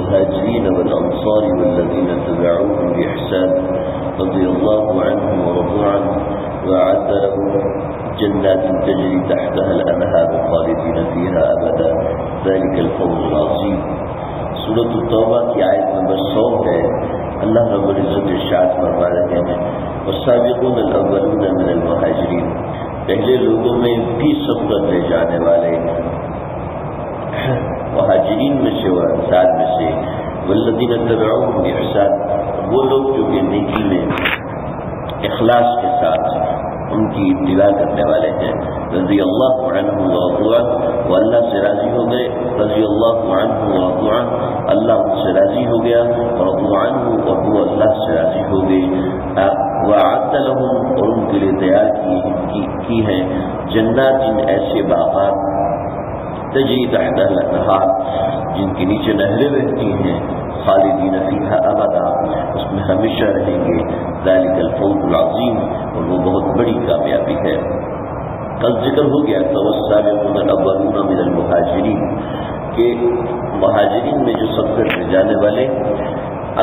المهاجرين والأنصار والذين اتبعوهم بإحسان رضي الله عنهم ورضوا عنه وأعد لهم جنات تجري تحتها الأنهار خالدين فيها أبدا ذلك الفوز العظيم. سورۃ التوبہ کی آیت نمبر 100 ہے. اللہ رب العزت ارشاد فرما رہے ہیں والسابقون الاولون من المہاجرین، پہلے لوگوں میں بھی سبقت لے جانے والے مہاجرین میں سے اور انصار میں سے، والذین اتبعوهم بإحسان، وہ لوگ جو کہ نیکی میں اخلاص کے ساتھ ان کی اتباع کرنے والے ہیں. رضی اللہ عنہ ورضوا عنہ، وہ اللہ سے راضی ہو گئے. رضی اللہ عنہ ورضوا عنہ، اللہ ان سے راضی ہو گیا. ورضوا عنہ، اور وہ اللہ سے راضی ہو گئے. وَأَعَدَّ لَهُمْ، اور ان کے لیے تیار کی ہیں جنات، جن ایسے باغات تجری تحتها الانہار، جن کے نیچے نہریں بہتی ہیں، خالدین فیہا ابدا، اس میں ہمیشہ رہیں گے. ذالک الفوز العظیم، اور وہ بہت بڑی کامیابی ہے. کل ذکر ہو گیا تھا والسابقون الاولون من المہاجرین، کہ مہاجرین میں جو سبقت لے جانے والے،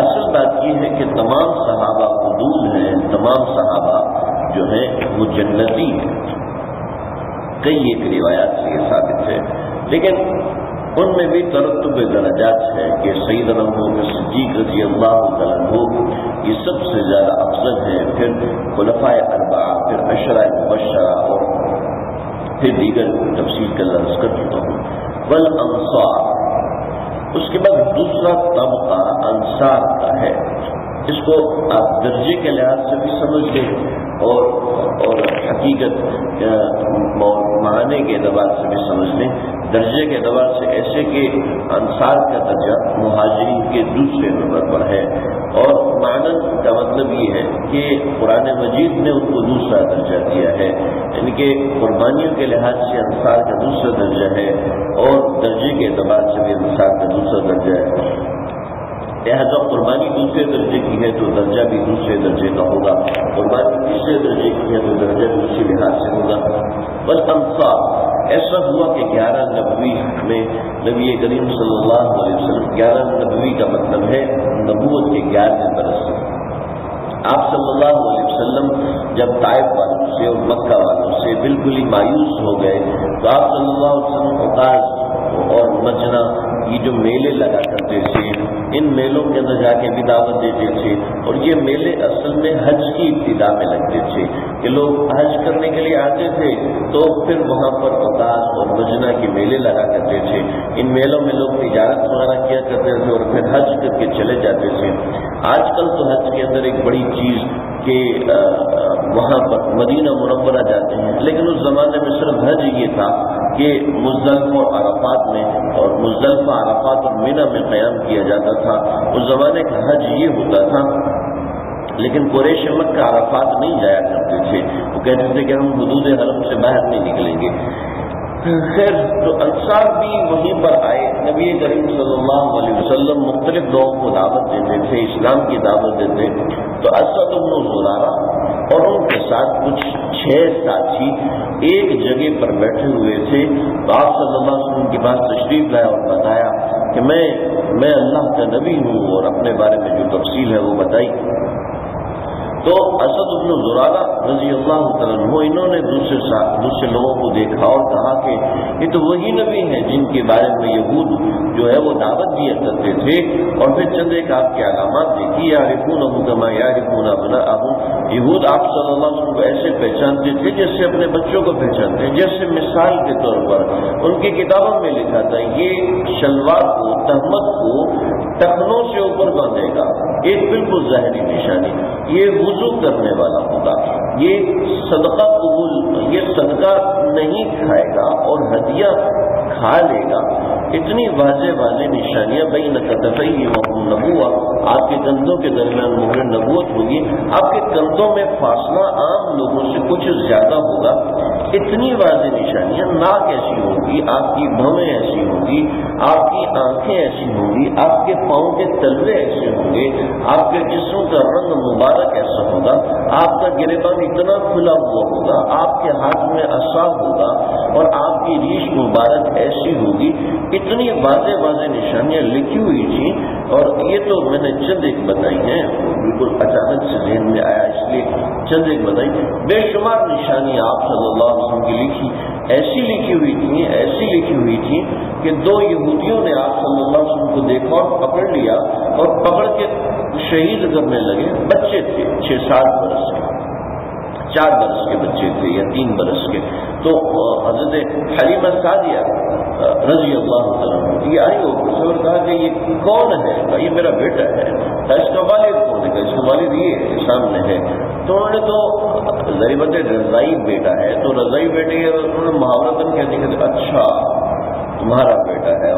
اصل بات یہ ہے کہ تمام صحابہ قبول ہیں، تمام صحابہ جو ہیں وہ جنتی ہیں. کئی ایک روایات سے یہ ثابت ہے، لیکن ان میں بھی ترتب درجات ہے کہ سیدنا ابوبکر صدیق رضی اللہ تعالیٰ عنہ یہ سب سے زیادہ افضل ہیں، پھر خلفائے اربعہ، پھر عشرہ مبشرہ، اور پھر دیگر تفصیل کا لفظ کر چکا ہوں. والانصار، اس کے بعد دوسرا طبقہ انصار کا ہے. اس کو آپ درجے کے لحاظ سے بھی سمجھ لیں اور حقیقت معنی کے اعتبار سے بھی سمجھ لیں. درجے کے اعتبار سے ایسے کہ انصار کا درجہ مہاجرین کے دوسرے نمبر پر ہے، اور معنی کا مطلب یہ ہے کہ قرآن مجید نے ان کو دوسرا درجہ دیا ہے، یعنی کہ قربانیوں کے لحاظ سے انصار کا دوسرا درجہ ہے، اور درجے کے اعتبار سے بھی انصار کا دوسرا درجہ ہے. لہذا قربانی دوسرے درجے کی ہے تو درجہ بھی دوسرے درجے کا ہوگا، قربانی تیسرے درجے کی ہے تو درجہ بھی اسی لحاظ سے ہوگا. بس انصار، ایسا ہوا کہ 11 نبوی میں نبی کریم صلی اللہ علیہ وسلم، 11 نبوی کا مطلب ہے نبوت کے 11ویں برس سے، آپ صلی اللہ علیہ وسلم جب طائف والوں سے اور مکہ والوں سے بالکل ہی مایوس ہو گئے تو آپ صلی اللہ علیہ وسلم اوقاز اور مجنا، یہ جو میلے لگا کرتے تھے، ان میلوں کے اندر جا کے بھی دعوت دیتے تھے. اور یہ میلے اصل میں حج کی ابتدا میں لگتے تھے کہ لوگ حج کرنے کے لیے آتے تھے تو پھر وہاں پر اوقاز اور مجنا کے میلے لگا کرتے تھے. ان میلوں میں لوگ تجارت وغیرہ کیا کرتے تھے اور پھر حج کر کے چلے جاتے تھے. آج کل تو حج کے اندر ایک بڑی چیز کہ وہاں پر مدینہ منورہ جاتے ہیں، لیکن اس زمانے میں صرف حج یہ تھا کہ مزدلفہ اور عرفات میں، اور مزدلفہ عرفات اور منی میں قیام کیا جاتا تھا. اس زمانے کا حج یہ ہوتا تھا، لیکن قریش مکہ عرفات نہیں جایا کرتے تھے، وہ کہتے تھے کہ ہم حدود حرم سے باہر نہیں نکلیں گے. خیر، تو انصار بھی وہیں پر آئے. نبی کریم صلی اللہ علیہ وسلم مختلف لوگوں کو دعوت دیتے تھے، اسلام کی دعوت دیتے. تو اسد بن زرارہ اور ان کے ساتھ کچھ 6 ساتھی ایک جگہ پر بیٹھے ہوئے تھے. تو آپ صلی اللہ علیہ وسلم کے پاس تشریف لائے اور بتایا کہ میں اللہ کا نبی ہوں، اور اپنے بارے میں جو تفصیل ہے وہ بتائی. تو اسد بن زرارہ رضی اللہ تعالیٰ عنہ، انہوں نے دوسرے لوگوں کو دیکھا اور کہا کہ یہ تو وہی نبی ہیں جن کے بارے میں یہود جو ہے وہ دعوت دیا کرتے تھے. اور پھر چند ایک آپ کے علامات دیکھی، یعرفونہ کما یعرفون ابناءہم، یہود آپ صلی اللہ علیہ وسلم کو ایسے پہچانتے تھے جیسے اپنے بچوں کو پہچانتے ہیں. جیسے مثال کے طور پر ان کی کتابوں میں لکھا تھا یہ شلوار کو، تہمت کو ٹخنوں سے اوپر باندھے گا، ایک بالکل ظاہری نشانی. یہ وضو کرنے والا ہوگا، یہ صدقہ قبول، یہ صدقہ نہیں کھائے گا اور ہدیہ کھا لے گا. اتنی واضح نشانیاں بین کتفیہ نبوہ، آپ کے کندھوں کے درمیان مہر نبوت ہوگی. آپ کے کندھوں میں فاصلہ عام لوگوں سے کچھ زیادہ ہوگا. اتنی واضح نشانیاں، ناک ایسی ہوگی، آپ کی بھویں ایسی ہوگی، آپ کی آنکھیں ایسی ہوں گی، آپ کے پاؤں کے تلوے ایسے ہوں گے، آپ کے جسم کا رنگ مبارک ایسا ہوگا، آپ کا گریبان اتنا کھلا ہوا ہوگا، آپ کے ہاتھ میں عصا ہوگا اور آپ کی ریش مبارک ایسی ہوگی۔ اتنی واضح واضح نشانیاں لکھی ہوئی تھیں، اور یہ تو میں نے چند ایک بتائی ہیں، بالکل اچانک سے ذہن میں آیا اس لیے چند ایک بتائی۔ بے شمار نشانیاں آپ صلی اللہ علیہ وسلم کی لکھی ایسی لکھی ہوئی تھیں کہ دو یہودیوں نے آپ صلی اللہ علیہ وسلم کو دیکھا اور پکڑ لیا اور پکڑ کے شہید کرنے لگے۔ بچے تھے 6-7 برس کے، 4 برس کے بچے تھے یا 3 برس کے۔ تو حضرت حلیمہ سعدیہ رضی اللہ عنہ یہ آئی اور کہا کہ یہ کون ہے؟ کہا یہ میرا بیٹا ہے۔ کہا اس کا والد کون ہے؟ کہا اس کا والد یہ سامنے ہے۔ تو انہوں نے تو ضریبت رضائی بیٹا ہے، تو رضائی بیٹے انہوں نے محاورتاً کہتے کہ اچھا تمہارا بیٹا ہے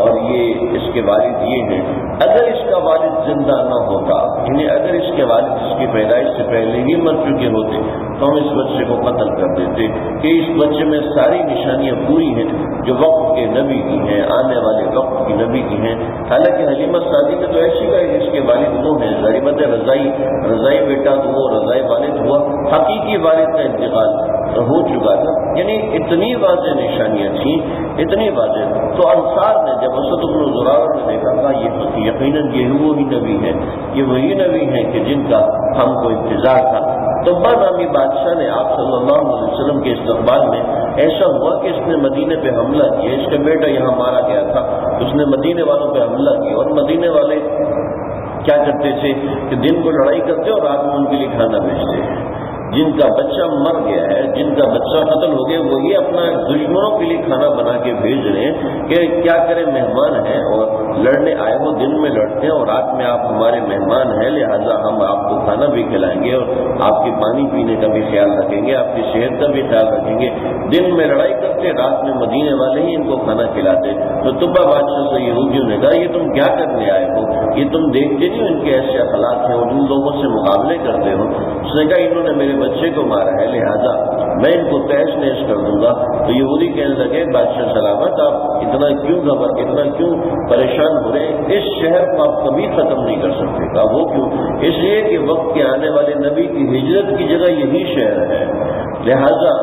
اور یہ اس کے والد یہ ہیں۔ اگر اس کا والد زندہ نہ ہوتا، یعنی اگر اس کے والد اس کی پیدائش سے پہلے ہی مر چکے ہوتے تو ہم اس بچے کو قتل کر دیتے، کہ اس بچے میں ساری نشانیاں پوری ہیں جو وقت کے نبی کی ہیں، آنے والے وقت کی نبی کی ہیں۔ حالانکہ حلیمہ سعدی نے تو ایسی کہا اس کے والد وہ ہیں، ضریبت رضائی بیٹا تو وہ رضائی والد ہوا، حقیقی والد کا انتقال ہو چکا تھا۔ یعنی اتنی واضح نشانیاں تھیں، اتنی واضح۔ تو انصار نے جب اسد بن زرارہ نے دیکھا تھا یہ یقیناً یہ وہی نبی ہے، یہ وہی نبی ہے کہ جن کا ہم کو انتظار تھا۔ توبہ نامی بادشاہ نے آپ صلی اللہ علیہ وسلم کے استقبال میں ایسا ہوا کہ اس نے مدینے پہ حملہ کیا، اس کا بیٹا یہاں مارا گیا تھا، اس نے مدینے والوں پہ حملہ کیا، اور مدینے والے کیا کرتے تھے کہ دن کو لڑائی کرتے اور رات میں ان کے لیے کھانا بھیجتے ہیں۔ جن کا بچہ مر گیا ہے، جن کا بچہ قتل ہو گیا، وہی اپنا دشمنوں کے لیے کھانا بنا کے بھیج رہے ہیں کہ کیا کریں، مہمان ہیں اور لڑنے آئے ہو، دن میں لڑتے ہیں اور رات میں آپ ہمارے مہمان ہیں، لہٰذا ہم آپ کو کھانا بھی کھلائیں گے اور آپ کے پانی پینے کا بھی خیال رکھیں گے، آپ کی صحت کا بھی خیال رکھیں گے۔ دن میں لڑائی کرتے، رات میں مدینے والے ہی ان کو کھانا کھلاتے۔ تو طبع بادشاہ سے یہودیوں نے کہا یہ تم کیا کرنے آئے ہو؟ یہ تم دیکھتے نہیں ان کے ایسے اخلاق ہیں اور ان لوگوں سے مقابلے کرتے ہو؟ اس نے کہا انہوں نے میرے بچے کو مارا ہے، لہذا میں ان کو تہس نہس کر دوں گا۔ تو یہودی کہنے لگے بادشاہ سلامت، آپ اتنا کیوں پریشان ہو رہے ہیں؟ اس شہر کو آپ کبھی ختم نہیں کر سکتے۔ کہا وہ کیوں؟ اس لیے کہ وقت کے آنے والے نبی کی ہجرت کی جگہ یہی شہر ہے، لہذا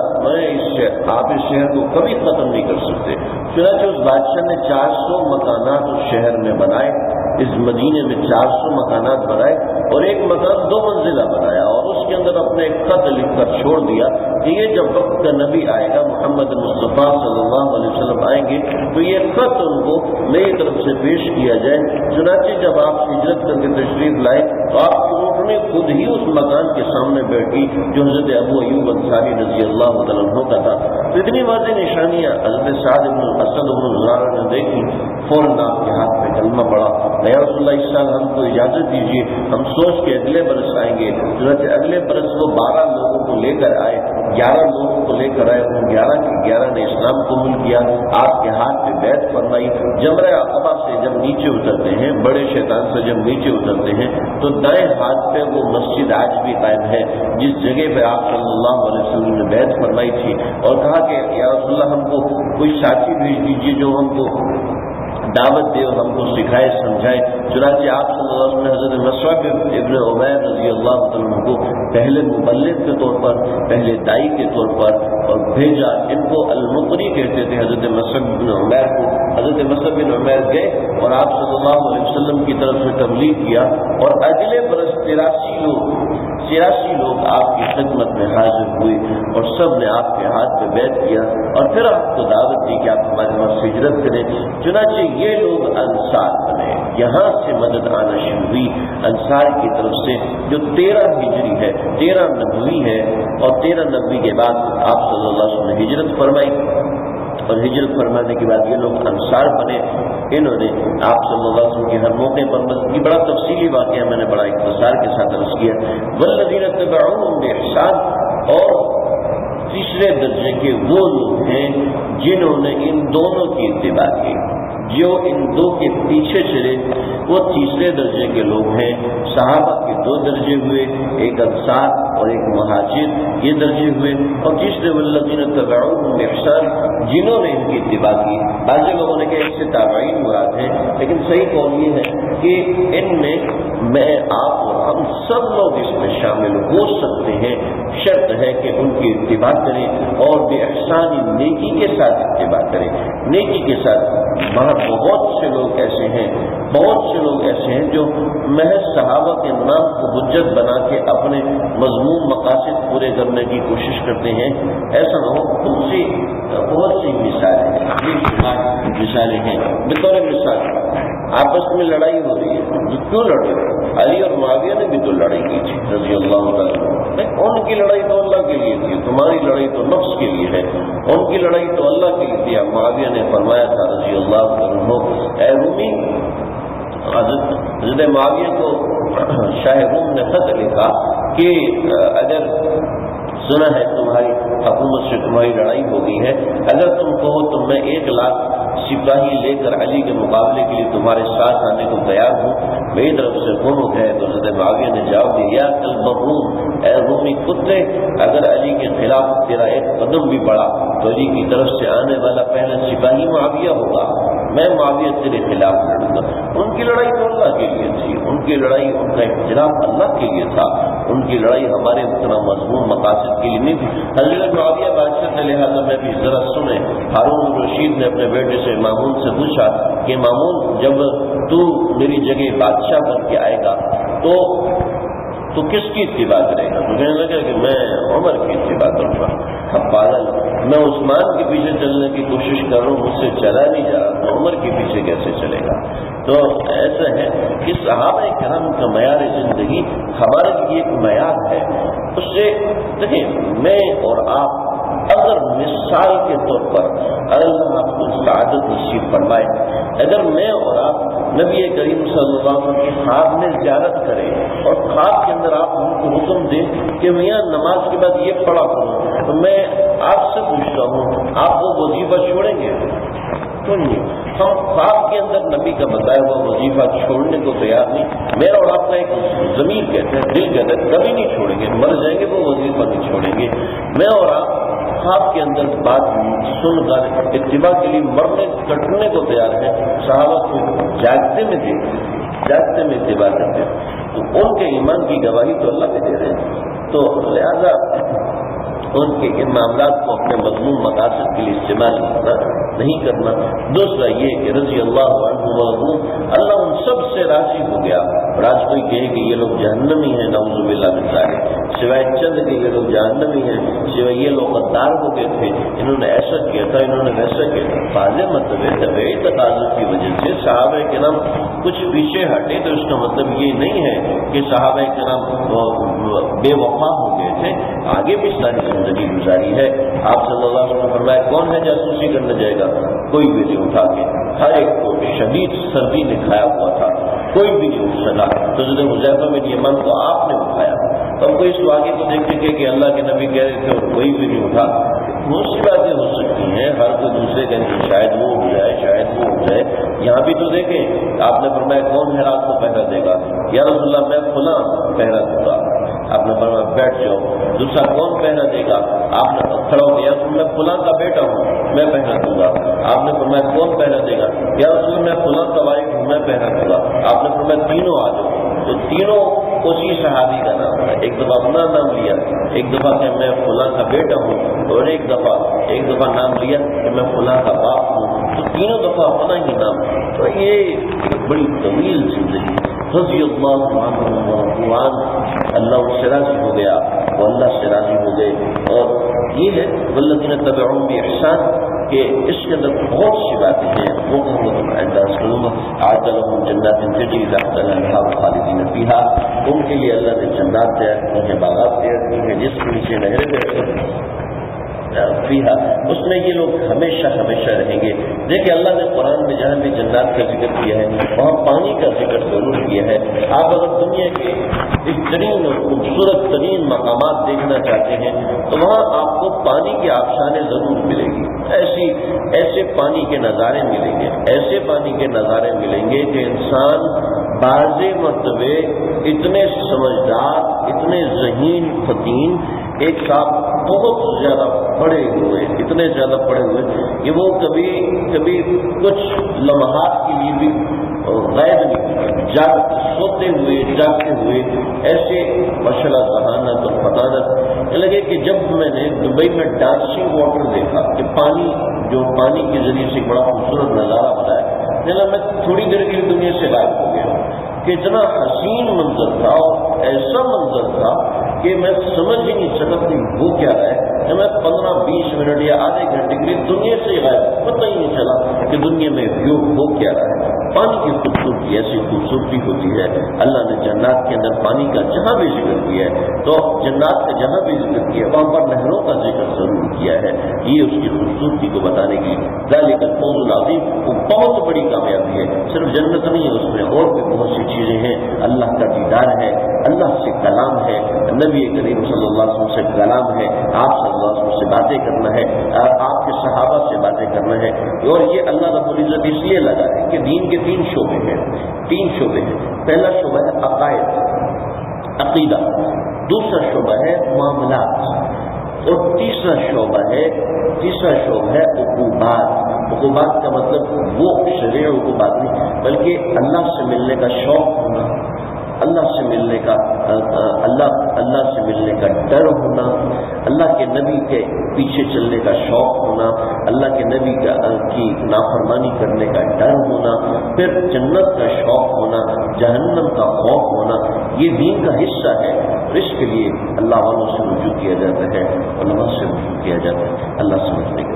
آپ اس شہر کو کبھی ختم نہیں کر سکتے۔ چنانچہ اس بادشاہ نے 400 مکانات اس شہر میں بنائے، اس مدینے میں 400 مکانات بنائے اور ایک مکان 2 منزلہ بنایا، اور اس کے اندر اپنے ایک خط لکھ کر چھوڑ دیا کہ یہ جب وقت کا نبی آئے گا، محمد مصطفیٰ صلی اللہ علیہ وسلم آئیں گے تو یہ خط ان کو میری طرف سے پیش کیا جائے۔ چنانچہ جب آپ ہجرت کر کے تشریف لائے تو آپ کی اونٹنی خود ہی اس مکان کے سامنے بیٹھی جو حضرت ابو ایوب انصاری رضی اللہ تعالیٰ عنہ کا تھا۔ تو اتنی واضح نشانیاں حضرت سعد بن اسد بن زرارہ نے دیکھی، فوراً آپ کے ہاتھ میں کلمہ پڑا، یا رسول اللہ اس سال ہم کو اجازت دیجیے، ہم سوچ کے اگلے برس آئیں گے۔ چنانچہ اگلے برس وہ 12 لوگوں کو لے کر آئے، 11 لوگوں کو لے کر آئے، ان 11 کے 11 نے اسلام قبول کیا، آپ کے ہاتھ پہ بیعت فرمائی۔ جمرہ عقبہ سے جب نیچے اترتے ہیں، بڑے شیطان سے جب نیچے اترتے ہیں تو دائیں ہاتھ پہ وہ مسجد آج بھی قائم ہے جس جگہ پہ آپ صلی اللہ علیہ وسلم نے بیعت فرمائی تھی، اور کہا کہ یا رسول اللہ ہم کو کوئی ساتھی بھیج دیجیے جو ہم کو دعوت دے اور ہم کو سکھائے سمجھائے۔ چنانچہ آپ صلی اللہ علیہ وسلم نے حضرت مصعب ابن عمیر رضی اللہ عنہ کو پہلے مبلغ کے طور پر، پہلے دائی کے طور پر اور بھیجا۔ ان کو المقری کہتے تھے، حضرت مصعب بن عمیر کو۔ حضرت مصعب بن عمیر گئے اور آپ صلی اللہ علیہ وسلم کی طرف سے تبلیغ کیا، اور اگلے برس 83 لوگ آپ کی خدمت میں حاضر ہوئے اور سب نے آپ کے ہاتھ پہ بیعت کیا، اور پھر آپ کو دعوت دی کہ آپ ہمارے پاس ہجرت کریں۔ چنانچہ یہ لوگ انصار بنے، یہاں سے مدد آنا شروع ہوئی انصار کی طرف سے، جو 13 ہجری ہے، 13 نبوی ہے، اور 13 نبوی کے بعد آپ صلی اللہ علیہ وسلم نے ہجرت فرمائی، اور ہجرت فرمانے کے بعد یہ لوگ انصار بنے۔ انہوں نے آپ صلی اللہ علیہ وسلم کے ہر موقع پر یہ بڑا تفصیلی واقعہ میں نے بڑا اختصار کے ساتھ عرض کیا۔ والذین اتبعوہم بإحسان، اور تیسرے درجے کے وہ لوگ ہیں جنہوں نے ان دونوں کی اتباع کی۔ جو ان دو کے پیچھے چلے وہ تیسرے درجے کے لوگ ہیں. صحابہ کے دو درجے ہوئے، ایک انصار اور ایک مہاجر، یہ درجے ہوئے. اور تیسرے والذین تبعوہم بإحسان، جنہوں نے ان کی اتباع کی. بعض لوگوں نے کہا اس سے تابعین مراد ہے، لیکن صحیح قول یہ ہے کہ ان میں آپ اور ہم سب لوگ اس میں شامل ہو سکتے ہیں. شرط ہے کہ ان کی اتباع کریں اور بإحسان، نیکی کے ساتھ اتباع کریں. نیکی کے ساتھ بہت سے لوگ ایسے ہیں جو محض صحابہ کے نام کو حجت بنا کے اپنے مضمون مقاصد پورے کرنے کی کوشش کرتے ہیں. ایسا نہ ہو. ان سے بہت سی مثالیں ہیں. بطور مثال آپس میں لڑائی ہو رہی ہے، کیوں لڑے؟ علی اور معاویہ نے بھی تو لڑائی کی تھی رضی اللہ تعالیٰ. ان کی لڑائی تو اللہ کے لیے تھی، تمہاری لڑائی تو نفس کے لیے ہے. ان کی لڑائی تو اللہ کے لیے تھی. معاویہ نے فرمایا تھا رضی اللہ عنہ، اے رومی، حضرت معاویہ کو شاہ روم نے خط لکھا کہ اگر سنا ہے تمہاری حکومت سے تمہاری لڑائی ہو گئی ہے، اگر تم کہو تو میں 1,00,000 سپاہی لے کر علی کے مقابلے کے لیے تمہارے ساتھ آنے کو تیار ہوں. میری طرف سے کون ہو گئے؟ تو حضرت معاویہ نے جواب دیا، یا کلب الروم، اے رومی کتے، اگر علی کے خلاف تیرا ایک قدم بھی بڑھا تو علی کی طرف سے آنے والا پہلا سپاہی معاویہ ہوگا. میں معاویہ تیرے خلاف لڑوں گا. ان کی لڑائی تو اللہ کے لیے تھی، ان کی لڑائی، ان کا اختلاف اللہ کے لیے تھا. ان کی لڑائی ہمارے اتنا مضمون مقاصد کے لیے نہیں تھی. حضرت معاویہ بادشاہ نے لہٰذا میں بھی ذرا سنیں. ہارون الرشید نے اپنے بیٹے سے مامون سے پوچھا کہ مامون، جب تو میری جگہ بادشاہ بن کے آئے گا تو کس کی اتباع کرے گا؟ تو کہنے لگا کہ میں عمر کی اتباع کروں گا. اب پاگل، میں عثمان کے پیچھے چلنے کی کوشش کر رہا ہوں، مجھ سے چلا نہیں جا رہا، تو عمر کے پیچھے کیسے چلے گا؟ تو ایسا ہے کہ صحابہ کرام کا معیار زندگی ہمارے لیے ایک معیار ہے. اس سے دیکھیں، میں اور آپ اگر مثال کے طور پر اللہ آپ کو سعادت نصیب فرمائے، اگر میں اور آپ نبی کریم صلی اللہ علیہ وسلم کی خواب میں زیارت کریں اور خواب کے اندر آپ ان کو حکم دیں کہ میاں نماز کے بعد یہ پڑھا کروں، تو میں آپ سے پوچھتا ہوں، آپ وہ وظیفہ چھوڑیں گے؟ تو نہیں. ہم خواب کے اندر نبی کا بتایا ہوا وظیفہ چھوڑنے کو تیار نہیں. میرا اور آپ کا ایک ضمیر کہتے ہیں، دل کہتے ہیں، کبھی نہیں چھوڑیں گے. مر جائیں گے وہ وظیفہ نہیں چھوڑیں گے. میں اور آپ خواب کے اندر بات سن کر اتباع کے لیے مرنے کٹنے کو تیار ہے. صحابہ کو جاگتے میں اتباع کرتے ہیں، تو ان کے ایمان کی گواہی تو اللہ کے دے رہے ہیں. تو لہذا ان کے ان معاملات کو اپنے مضمون مقاصد کے لیے استعمال نہیں کرنا. دوسرا یہ کہ رضی اللہ عنہ وارضاہ، اللہ ان سب سے راضی ہو گیا. اور آج کوئی کہے کہ یہ لوگ جہنمی ہیں، نعوذ باللہ من ذالک، سوائے چند کے یہ لوگ جہنمی ہیں، سوائے یہ لوگ غدار ہو گئے تھے، انہوں نے ایسا کیا تھا، انہوں نے ویسا کیا تھا. واضح مطلب ہے طبعی تقاضوں کی وجہ سے صحابہ کرام کچھ پیچھے ہٹے، تو اس کا مطلب یہ نہیں ہے کہ صحابہ کرام بے وفا ہو گئے تھے. آگے بھی ساری زندگی گزاری ہے. آپ صلی اللہ علیہ وسلم فرمایا، کون ہے جاسوسی کرنے جائے گا؟ کوئی بھی نہیں اٹھا کے. ہر ایک کو شدید سردی نے کھایا ہوا تھا، کوئی بھی نہیں اٹھ سکا. تو حضرت حذیفہ بن یمان کو آپ نے اٹھایا. ہم کو اس واقعے کو دیکھیں گے کہ اللہ کے نبی کہہ رہے تھے اور کوئی بھی نہیں اٹھا. بہت سی باتیں ہو سکتی ہیں، ہر کوئی دوسرے کا نہیں، شاید وہ اٹھ جائے، شاید وہ اٹھ جائے. یہاں بھی تو دیکھیں، آپ نے فرمایا کون ہے رات کو پہرا دے گا؟ یا رسول اللہ میں فلاں پہرا دوں گا. آپ نے فرمایا بیٹھ جاؤ. دوسرا کون پہرا دے گا؟ آپ نے کھڑا ہو گیا، میں فلاں کا بیٹا ہوں، میں پہرا دوں گا. آپ نے فرمایا کون پہرا دے گا؟ یا رسول اللہ میں فلاں کا وائف ہوں، میں پہرا دوں گا. آپ نے فرمایا تینوں آ جاؤ. تو تینوں اسی صحابی کا نام ہے. ایک دفعہ اپنا نام لیا، ایک دفعہ کہ میں فلاں کا بیٹا ہوں، اور ایک دفعہ نام لیا کہ میں فلاں کا باپ ہوں. تو تینوں دفعہ اپنا ہی نام. تو یہ بڑی طویل زندگی. رضی اللہ عنہ، اللہ ان سے راضی ہو گیا، وہ اللہ سے راضی ہو گئے. اور یہ ہے والذین تبعوہم بإحسان کہ اس کے اندر بہت سی باتیں ہیں، وہ انداز کروں گا. اعد لهم جنات تجری تحتها الانہار خالدین فیہا، ان کے لیے اللہ نے جنات تیار کی ہیں، باغات تیار کی ہیں جس کے نیچے نہریں بہتی ہیں. فیہا، اس میں یہ لوگ ہمیشہ ہمیشہ رہیں گے۔ دیکھیں اللہ نے قرآن میں جہاں بھی جنات کا ذکر کیا ہے وہاں پانی کا ذکر ضرور کیا ہے۔ آپ اگر دنیا کے بہترین اور خوبصورت ترین مقامات دیکھنا چاہتے ہیں تو وہاں آپ کو پانی کے آبشاریں ضرور ملیں گی، ایسے پانی کے نظارے ملیں گے، ایسے پانی کے نظارے ملیں گے کہ انسان بعض مرتبے اتنے سمجھدار، اتنے ذہین فطین، ایک ساتھ بہت زیادہ پڑے ہوئے، اتنے زیادہ پڑے ہوئے کہ وہ کبھی کچھ لمحات کے لیے بھی غائب نہیں، سوتے ہوئے جاگتے ہوئے ایسے ماشاءاللہ سہانا تو پتہ نہ لگے کہ جب میں نے دبئی میں ڈانسنگ واٹر دیکھا کہ پانی کے ذریعے سے بڑا خوبصورت نظارہ بنا ہے، میں تھوڑی دیر کے لیے دنیا سے غائب ہو گیا کہ اتنا حسین منظر تھا اور ایسا منظر تھا کہ میں سمجھ ہی نہیں سکا کہ وہ کیا ہے۔ میں 15-20 منٹ یا آدھے گھنٹے کے لیے دنیا سے غائب، پتہ ہی نہیں چلا کہ دنیا میں ہو کیا رہا ہے۔ پانی کی خوبصورتی ایسی خوبصورتی ہوتی ہے، اللہ نے جنات کے اندر پانی کا جہاں بھی ذکر کیا ہے تو جنات کا جہاں بھی ذکر کیا ہے وہاں پر نہروں کا ذکر ضرور کیا ہے، یہ اس کی خوبصورتی کو بتانے کی ذالک الفوز العظیم، وہ بہت بڑی کامیابی ہے۔ صرف جنت نہیں ہے، اس میں اور بھی بہت سی چیزیں ہیں، اللہ کا دیدار ہے، اللہ سے کلام ہے، نبی کریم صلی اللہ علیہ وسلم سے کلام ہے، آپ صلی اللہ علیہ وسلم سے باتیں کرنا ہے، آپ کے صحابہ سے باتیں کرنا ہے۔ اور یہ اللہ رب العزت اس لیے لگا ہے کہ دین کے 3 شعبے ہیں، 3 شعبے ہیں۔ پہلا شعبہ ہے عقائد، عقیدہ، دوسرا شعبہ ہے معاملات، اور تیسرا شعبہ ہے عقوبات۔ عقوبات کا مطلب وہ شرعی عقوبات نہیں بلکہ اللہ سے ملنے کا شوق ہونا، اللہ سے ملنے کا ڈر ہونا، اللہ کے نبی کے پیچھے چلنے کا شوق ہونا، اللہ کے نبی کی نافرمانی کرنے کا ڈر ہونا، پھر جنت کا شوق ہونا، جہنم کا خوف ہونا، یہ دین کا حصہ ہے۔ اور اس کے لیے اللہ والوں سے رجوع کیا جاتا ہے، علماء سے رجوع کیا جاتا ہے۔ اللہ سمجھنے کا